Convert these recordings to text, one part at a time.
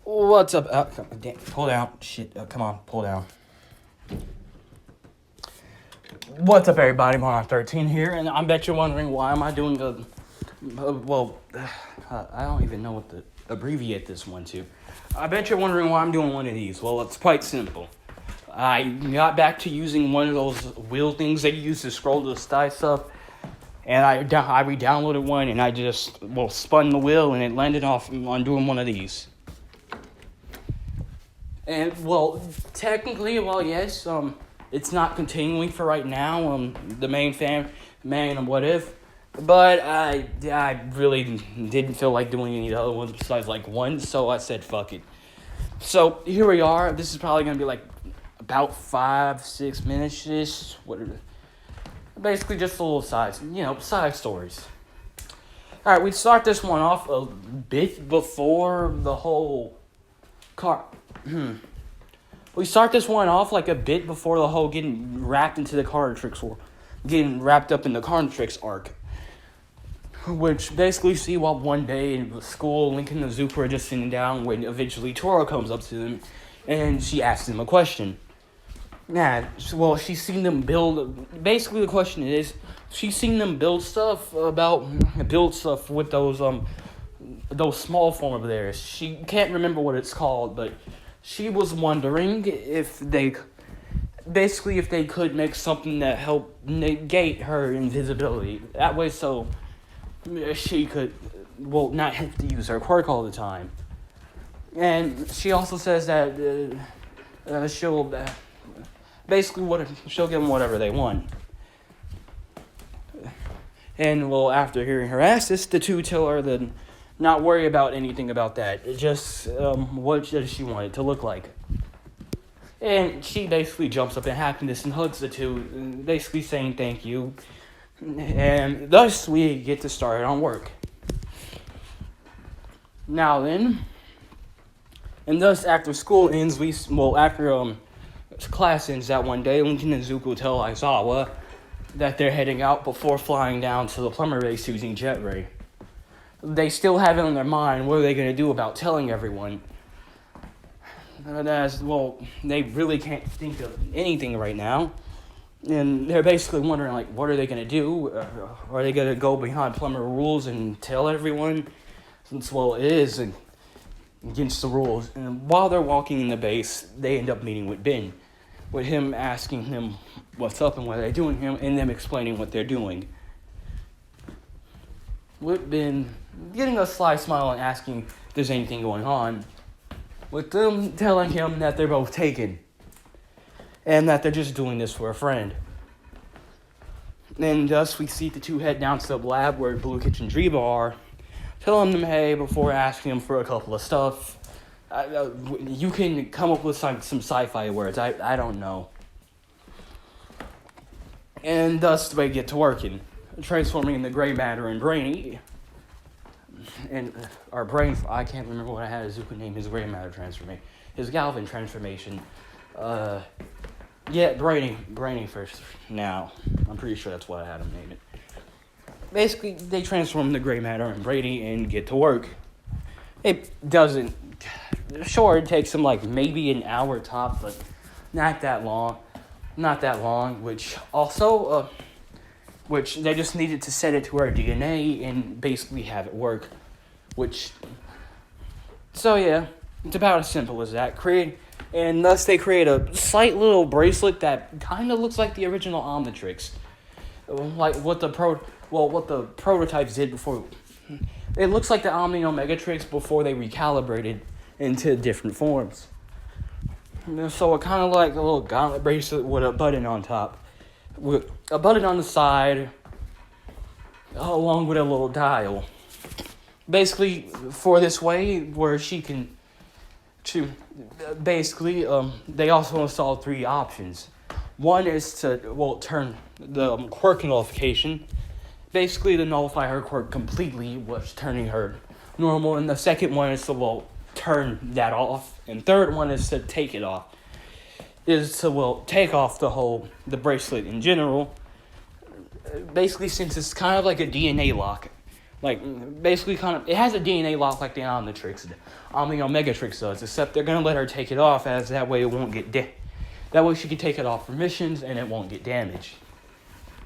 What's up? Pull down. Shit. Come on, pull down. What's up, everybody? Moron 13 here, and I bet you're wondering why am I doing I don't even know what to abbreviate this one to. I bet you're wondering why I'm doing one of these. Well, it's quite simple. I got back to using one of those wheel things that you use to scroll to the side stuff, and I re-downloaded one, and I just spun the wheel, and it landed off on doing one of these. And, technically, yes, it's not continuing for right now, the main what if, but I really didn't feel like doing any other ones besides, one, so I said, fuck it. So, here we are. This is probably going to be, about 5-6 minutes-ish, whatever. Basically, just a little side stories. Alright, we start this one off a bit before the whole car... We start this one off a bit before the whole getting wrapped into the Carnatrix or getting wrapped up in the Carnatrix arc. Which basically see while one day in school, Link and Nezuko are just sitting down when eventually Toro comes up to them and she asks him a question. She's seen them build... Basically the question is, she's seen them build stuff with those small form of theirs. She can't remember what it's called, but she was wondering if they could make something that helped negate her invisibility. That way so she could, not have to use her quirk all the time. And she also says that she'll give them whatever they want. And, after hearing her ask this, the two tell her that not worry about anything about that. Just what does she want it to look like. And she basically jumps up in happiness and hugs the two, basically saying thank you. And thus we get to start on work. Now then, and thus after school ends, after class ends that one day, Link and Nezuko tell Aizawa that they're heading out before flying down to the plumber base using Jet Ray. They still have it on their mind, what are they going to do about telling everyone? They really can't think of anything right now. And they're basically wondering, what are they going to do? Are they going to go behind plumber rules and tell everyone? Since, it is against the rules. And while they're walking in the base, they end up meeting with Ben. With him asking him what's up and what they're doing, and them explaining what they're doing. With Ben getting a sly smile and asking if there's anything going on. With them telling him that they're both taken. And that they're just doing this for a friend. And thus we see the two head down to the lab where Blue Kitch and Driba are. Telling them, hey, before asking them for a couple of stuff. You can come up with some sci-fi words. I don't know. And thus they get to working. Transforming into gray matter and brainy. And our brain, I can't remember what I had Azuka name his gray matter transformation. His Galvin transformation. Brainy first now. I'm pretty sure that's what I had him name it. Basically, they transform the gray matter and Brady and get to work. It doesn't... Sure, it takes them maybe an hour top, but not that long. Which also... which they just needed to set it to our DNA and basically have it work. So yeah, it's about as simple as that. And thus they create a slight little bracelet that kind of looks like the original Omnitrix. What the prototypes did before. It looks like the Omni Omegatrix before they recalibrated into different forms. So it kind of like a little gauntlet bracelet with a button on top. With a button on the side, along with a little dial. Basically, for this way, where she can... they also installed 3 options. One is to, turn the quirk nullification. Basically, to nullify her quirk completely, was turning her normal. And the second one is to, turn that off. And third one is to take it off. Is to, take off the bracelet in general. Basically, since it's kind of like a DNA lock. Like, basically kind of, it has a DNA lock like the omnitrix, the omnitrix does, except they're going to let her take it off, as that way it won't get, that way she can take it off for missions and it won't get damaged.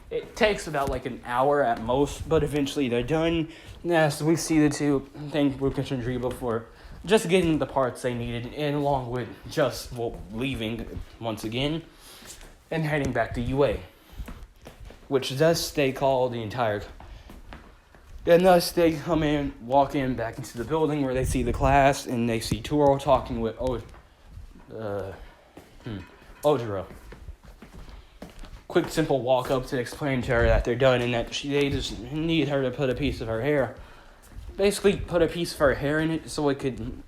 It takes about like an hour at most, but eventually they're done. Yes, we see the two thank Lucas and Driba for just getting the parts they needed, and along with just, well, leaving once again and heading back to UA, which thus they call the entire. And thus they come in, walk in back into the building where they see the class, and they see Toro talking with Ojiro. Quick, simple walk up to explain to her that they're done and that they just need her to put a piece of her hair. Basically, put a piece of her hair in it so it could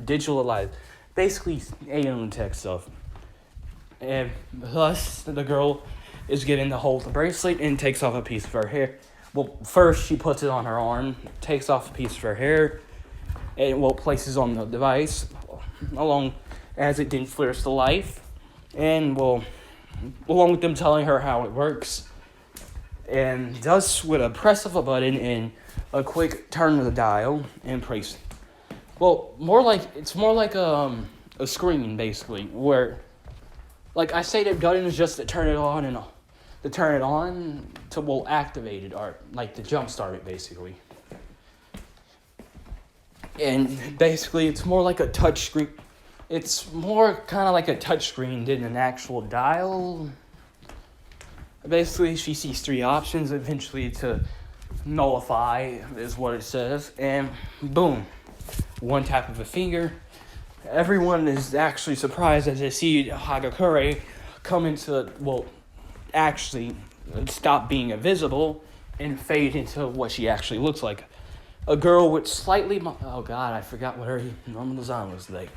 digitalize. Basically, alien tech stuff. And thus, the girl is given the whole bracelet and takes off a piece of her hair. Well, first she puts it on her arm, takes off a piece of her hair, and places on the device, along as it then flares to life, and along with them telling her how it works, and thus with a press of a button and a quick turn of the dial and press. Well, it's more like a screen basically, where, like I say, the button is just to turn it on and to turn it on to activate it, or like to jumpstart it basically. And basically it's more like a touch screen. It's more kind of like a touch screen than an actual dial. Basically she sees three options eventually to nullify is what it says, and boom, one tap of a finger. Everyone is actually surprised as they see Hagakure come into, actually stop being invisible and fade into what she actually looks like. A girl with slightly, oh god, I forgot what her normal design was like.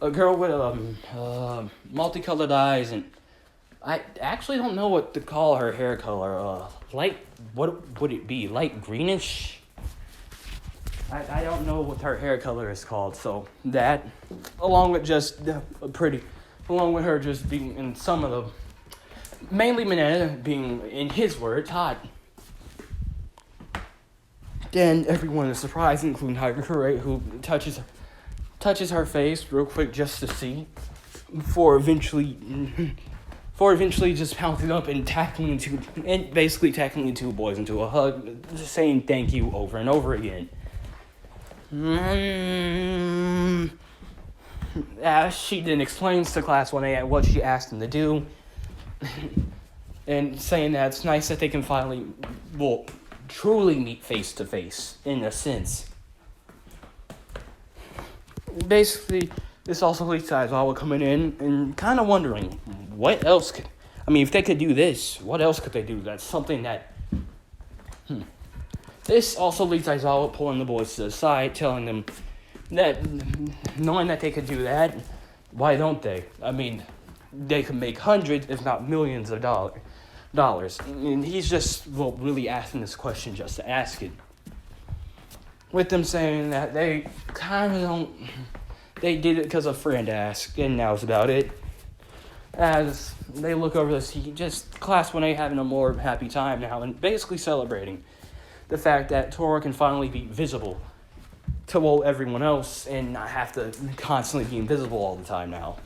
A girl with multicolored eyes, and I actually don't know what to call her hair color. Light, what would it be? Light greenish? I don't know what her hair color is called, so that, along with just along with her just being in some of the, mainly Mineta being, in his words, hot. Then everyone is surprised, including Hagakure, who touches her face real quick just to see, before eventually just pouncing up and basically tackling the two boys into a hug, just saying thank you over and over again. She then explains to Class 1A what she asked them to do, and saying that it's nice that they can finally, truly meet face to face, in a sense. Basically, this also leads to Aizawa coming in and kind of wondering, what else if they could do this, what else could they do? That's something that, This also leads to Aizawa pulling the boys to the side, telling them that, knowing that they could do that, why don't they? They could make hundreds, if not millions of dollars. And he's just, really asking this question just to ask it. With them saying that they kind of don't, they did it because a friend asked, and that was about it. As they look over this, Class 1A having a more happy time now, and basically celebrating the fact that Toro can finally be visible to everyone else and not have to constantly be invisible all the time now.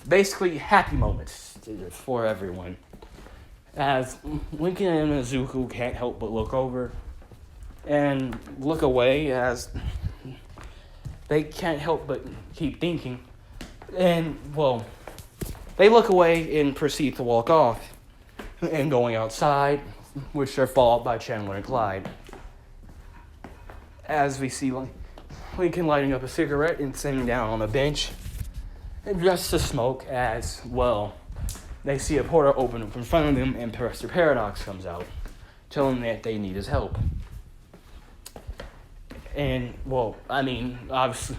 Basically, happy moments for everyone. As Lincoln and Izuku can't help but look over and look away, as they can't help but keep thinking. And, they look away and proceed to walk off and going outside, which are followed by Chandler and Clyde. As we see Lincoln lighting up a cigarette and sitting down on a bench, and just to smoke, as they see a portal open up in front of them, and Professor Paradox comes out, telling them that they need his help. And, obviously,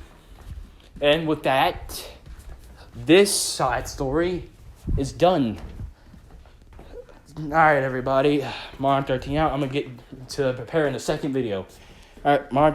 and with that, this side story is done. Alright, everybody, Modern 13 out. I'm going to get to preparing the second video. Alright, Modern 13.